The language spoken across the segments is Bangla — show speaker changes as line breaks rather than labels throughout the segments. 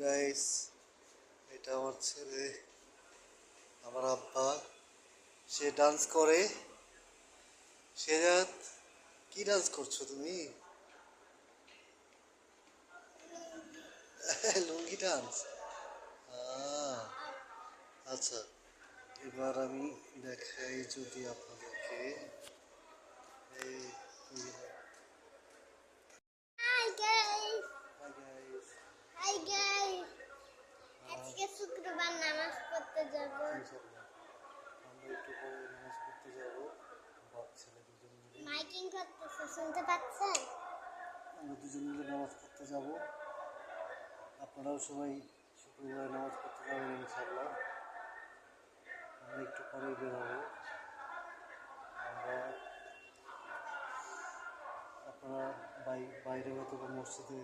গাইস, এটা আমার ছেলে, আমার আব্বা। সে ডান্স করে। সেজাত, কি ডান্স করছো তুমি? লুঙ্গি ডান্স। আচ্ছা, এবার আমি দেখাই যদি আপনাদেরকে। এই
Hi guys.
Hi guys.
Hi guys. আজকে শুক্রবার নামাজ পড়তে যাব।
ইনশাআল্লাহ আমরা একটু পরে নামাজ পড়তে যাব। বাপ ছেলে দুজন মিলে
মাইকিং করতেছে, শুনতে পাচ্ছেন?
আমরা দুজন মিলে নামাজ পড়তে যাব। আপনারাও সবাই শুক্রবারে নামাজ পড়তে যাবেন ইনশাআল্লাহ। আমরা একটু পরেই বের হবো। আমরা আপনারা বাইরে হয়তো বা মসজিদে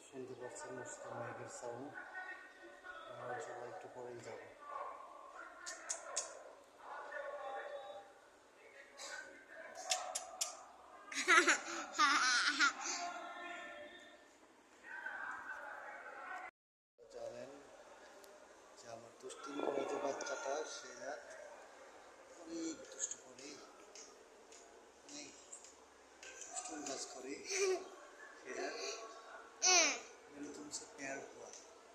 শুনতে পাচ্ছেন মসজিদের মাইকের সাউন্ড। আমরা ইনশাআল্লাহ একটু পরেই যাবো। জানেন যে আমার দুষ্টিমি করা যে বাচ্চাটা, সে অনেক দুষ্ট করে, অনেক দুষ্টুম কাজ করে। সেটা मैंने तुमसे प्यार हुआ।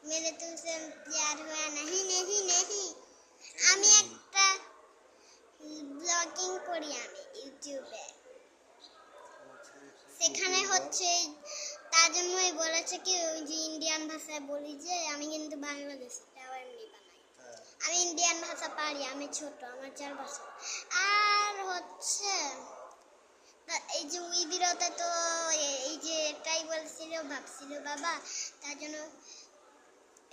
मैंने तुमसे प्यार हुआ नहीं नहीं नहीं। আমি একটা ব্লগিং করি আমি ইউটিউবে। সেখানে হচ্ছে তার জন্যই বলেছে কি ওই যে ইন্ডিয়ান ভাষায় বলি যে আমি কিন্তু বাংলাদেশিটাও এমনি বানাই। আমি ইন্ডিয়ান ভাষা পারি, আমি ছোট, আমার 4 বছর। আর হচ্ছে এই যে ওই বিরতে তো এই যে এটাই বলছিল, ভাবছিল বাবা, তার জন্য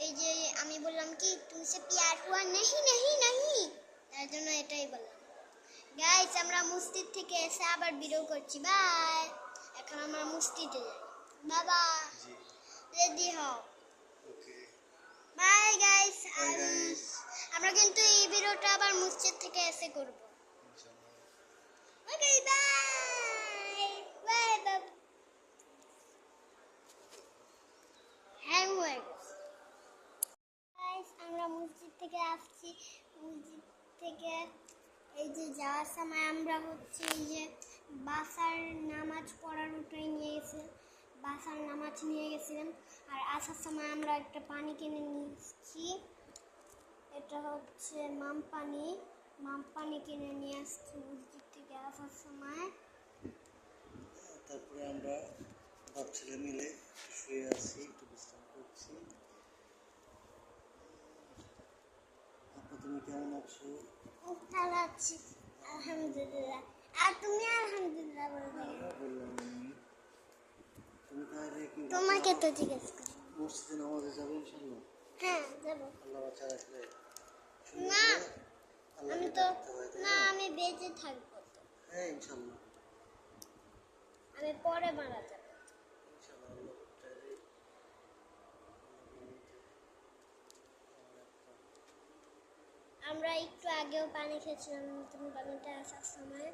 এই যে আমি বললাম কি তুমসে প্যার হুয়া नहीं नहीं नहीं, তার জন্য এটাই বললাম। গাইস, আমরা মসজিদ থেকে এসে আবার ভিডিও করছি। বাই। এখন আমরা মসজিদে যাই। বাবা রেডি হও।
ওকে,
বাই গাইস।
Bye guys.
আমরা কিন্তু এই ভিডিওটা আবার মসজিদ থেকে এসে করব।
ইনশাআল্লাহ।
Okay bye bye bye. Hang হয়ে গেছে। গাইস, আমরা মসজিদ থেকে আসছি। মসজিদ থেকে এই যে যাওয়ার সময় আমরা হচ্ছে এই যে বাসার নামাজ পড়ার ওটাই নিয়ে গেছে, বাসার নামাজ নিয়ে গেছিলাম। আর আসার সময় আমরা একটা পানি কিনে নিয়েছি, এটা হচ্ছে মাম পানি কিনে নিয়ে আসছি মসজিদ থেকে আসার সময়।
তারপরে আমরা বাপ ছেলে মিলে শুয়ে আছি, একটু বিশ্রাম করছি। আপা, তুমি কেমন আছো?
ভালো আছি আলহামদুলিল্লাহ। আর তুমি আলহামদুলিল্লাহ বলবে?
বললাম আমি। তুমি তাহলে কি
তোমাকে তো জিজ্ঞেস করি।
মসজিদে নামাজে যাবে ইনশাআল্লাহ?
হ্যাঁ যাবো।
আল্লাহ বাচ্চা রাখলে
না,
আল্লাহকে
আমি তো
ডাকতে হয়, তাই
না,
না?
আমি বেঁচে থাকবো তো।
হ্যাঁ ইনশাআল্লাহ।
আমি পরে মারা যাবো।
ইনশাআল্লাহ আল্লাহ চাইলে
আমরা একটু আগেও পানি খেয়েছিলাম, নতুন পানিটা আসার সময়।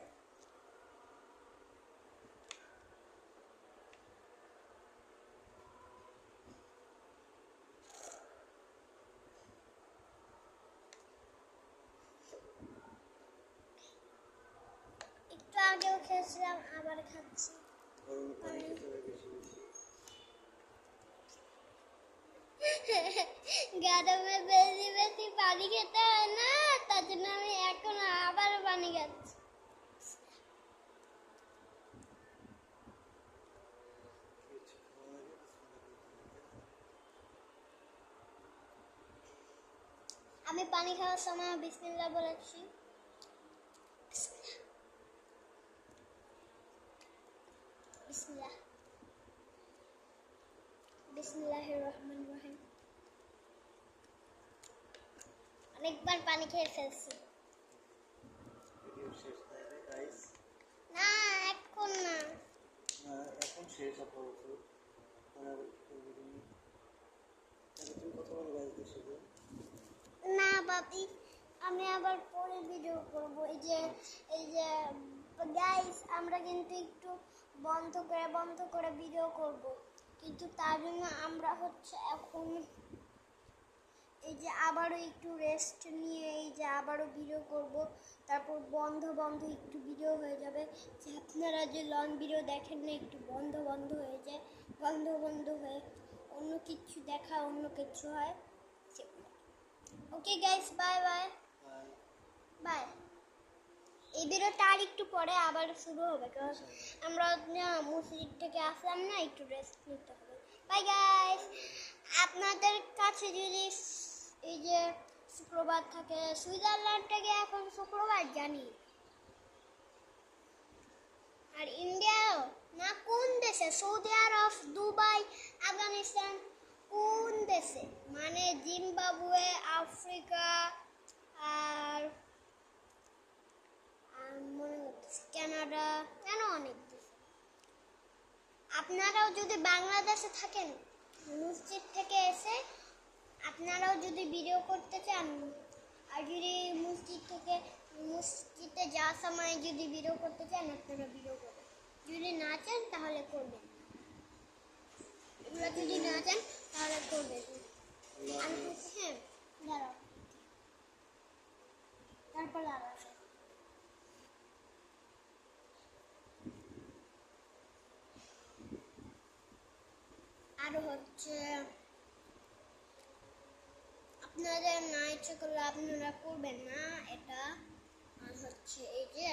একটু আগেও খেয়েছিলাম, আবার খাচ্ছি।
গরম পানি খেতে হয় বেশি বেশি।
গরমে বেশি বেশি পানি খেতে হয় না, তার জন্য আমি এখন আবার পানি খাচ্ছি।
কিছু খাওয়ার আগে
আমি পানি খাওয়ার সময় বিসমিল্লাহ বলেছি। বিসমিল্লাহ বিসমিল্লাহির রহমানির রহিম। অনেকবার পানি খেয়ে ফেলছি।
ভিডিও শেষ তাহলে গাইস।
না এখন না,
না এখন শেষ আপাতত। আর করবে তুমি? তাহলে তুমি কত বড় গাইজদের সাথে?
না বাবি, আমি আবার পরে ভিডিও করব। এই যে গাইস, আমরা কিন্তু একটু বন্ধ করে ভিডিও করব। কিন্তু তার জন্য আমরা হচ্ছে এখন এই যে আবারও একটু রেস্ট নিয়ে এই যে আবারও ভিডিও করব, তারপর বন্ধ বন্ধ একটু ভিডিও হয়ে যাবে, যে আপনারা যে লং ভিডিও দেখেন না একটু বন্ধ বন্ধ হয়ে যায়, বন্ধ বন্ধ হয়ে অন্য কিছু দেখা অন্য কিছু হয়। Okay guys, bye bye bye. এই ভিডিওটা আর একটু পরে আবার শুরু হবে, কারণ আমরা মসজিদ থেকে আসলাম না, একটু রেস্ট নিতে হবে। Bye guys. আপনাদের কাছে যদি এই যে শুক্রবার থাকে, সুইজারল্যান্ড থেকে এখন শুক্রবার জানি, আর ইন্ডিয়াও না কোন দেশে, সৌদি আরব, দুবাই, আফগানিস্তান, কোন দেশে মানে জিম্বাবুয়ে, আফ্রিকা, আর মনে হচ্ছে কানাডা, কেন অনেক দেশ। আপনারাও যদি বাংলাদেশে থাকেন, মসজিদ থেকে এসে আপনারাও যদি ভিডিও করতে চান, আর যদি মসজিদে যাওয়ার সময় যদি ভিডিও করতে চান, আপনারা ভিডিও করবেন। যদি না চান তাহলে করবেন, এগুলো যদি না চান তাহলে করবেন। হ্যাঁ, দাঁড়াও, তারপর আবার আরো হচ্ছে আপনাদের না ইচ্ছে করলে আপনারা করবেন না এটা। আর হচ্ছে এই যে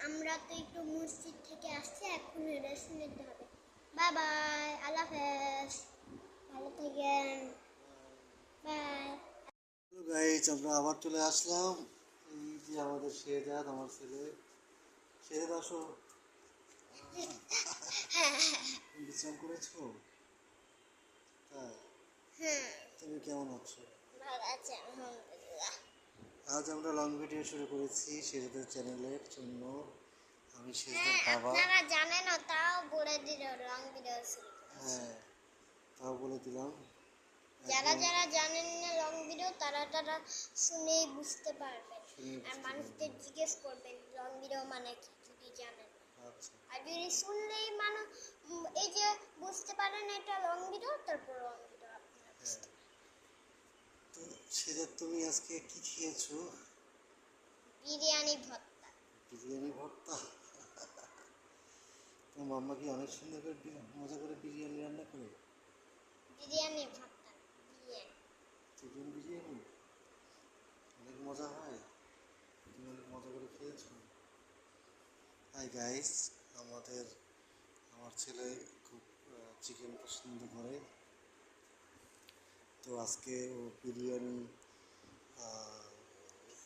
আমরা তো একটু মসজিদ থেকে আসছি, এখন রেস্ট নিতে হবে। বাই বাই, আল্লাহ হাফেজ, ভালো থাকেন, বাই।
গাইজ আমরা আবার চলে আসলাম। এই যে আমাদের শেহজাদ, আমার ছেলে। শেহজাদ আসো, তুমি বিশ্রাম করেছো? তাই?
হ্যাঁ,
তুমি কেমন আছো?
ভালো আছে আলহামদুলিল্লাহ।
আজ আমরা লং ভিডিও শুরু করেছি শেহজাদের চ্যানেলের জন্য। আমি শেহজাদের
হ্যাঁ,
বাবা।
আপনারা জানেন না তাও বলে দিল লং ভিডিও শুরু করেছি।
হ্যাঁ, তাও বলে দিলাম।
যারা
এখন
যারা জানেন না লং ভিডিও, তারা তারা শুনেই বুঝতে পারবেন।
শুনেই
আর
বুঝতে
মানুষদের
পারবেন।
জিজ্ঞেস করবেন লং ভিডিও মানে কি, যদি জানেন না।
আচ্ছা,
আর যদি শুনলেই এই যে বুঝতে পারেন এটা লং ভিডিও, তারপর লং ভিডিও আপনারা
হ্যাঁ।
বুঝতে পারেন।
তো শেহজাদ, তুমি আজকে কি খেয়েছো?
বিরিয়ানি ভর্তা।
বিরিয়ানি ভর্তা? তোমার মাম্মা কি অনেক সুন্দর করে মজা করে বিরিয়ানি রান্না করে?
বিরিয়ানি ভর্তা, বিরিয়ানি।
চিকেন বিরিয়ানি অনেক মজা হয়, তুমি অনেক মজা করে খেয়েছো। হাই গাইস, আমার ছেলে খুব চিকেন পছন্দ করে। তো আজকে ও বিরিয়ানি,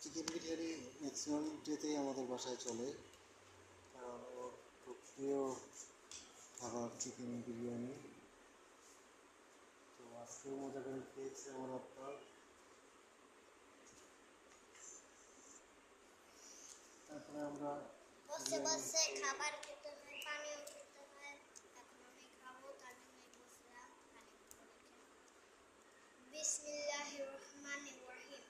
চিকেন বিরিয়ানি ম্যাক্সিমাম ডেতেই আমাদের বাসায় চলে, কারণ ওর খুব প্রিয় খাবার চিকেন বিরিয়ানি। তো আজকেও মজা করে খেয়েছে আমার আপনার। তারপরে আমরা
বসে বসে খাবার খেতে হয়, পানিও খেতে হয়। এখন আমি খাবো, তার জন্যই বসলাম পানি রেখে। বিসমিল্লাহির রহমানির রহিম।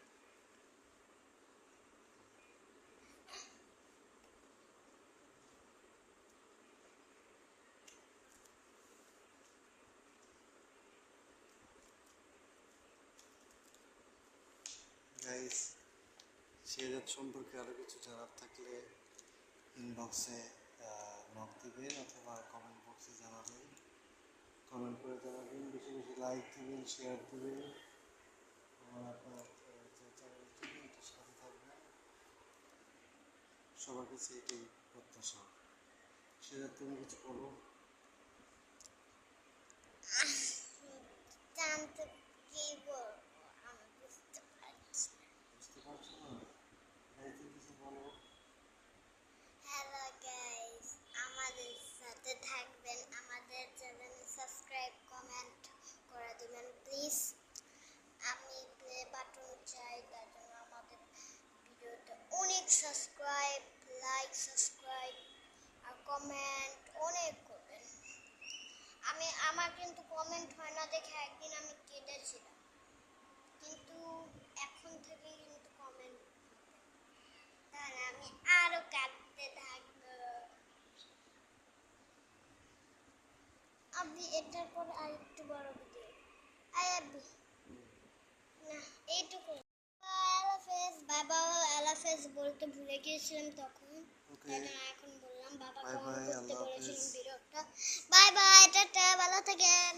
গাইস, শেহজাদ সম্পর্কে আরও কিছু জানার থাকলে ইনবক্সে নক দিবেন অথবা কমেন্ট বক্সে জানাবেন। কমেন্ট করে জানাবেন, বেশি বেশি লাইক দিবেন, শেয়ার দিবেন। আমার আপনার যে চ্যানেলটি, এটার সাথে থাকবেন। সবার কাছে এটাই প্রত্যাশা। শেহজাদ, তুমি কিছু বলো।
জানতে কি বলবো আমি বুঝতে পারছি না।
বুঝতে পারছো না? তাই তুমি কিছু বলো।
হ্যালো গাইস, আমাদের সাথে থাকবেন, আমাদের চ্যানেল সাবস্ক্রাইব কমেন্ট করে দিবেন প্লিজ। আমি প্লে বাটন চাই, তার জন্য আমাদের ভিডিওতে অনেক সাবস্ক্রাইব, লাইক, সাবস্ক্রাইব আর কমেন্ট অনেক করবেন। আমার কিন্তু কমেন্ট হয় না দেখে একদিন আমি কেটেছিলাম, কিন্তু এখন থেকে কিন্তু কমেন্ট, তাহলে আমি আরো কাটতে থাকবো। আব্বি এটার পর আর একটু বড় ভিডিও আই আব্বি না এইটুকু আলাফেজ বাবা আলাফেজ বলতে ভুলে গিয়েছিলাম তখন
ওকে
তাই জন্য এখন বললাম বাবা
বাই
কমেন্ট
বাই,
করতে
আল্লাহ
বলেছিলাম
হাফেজ।
ভিডিওটা বাই বাই টাটা ভালো থাকেন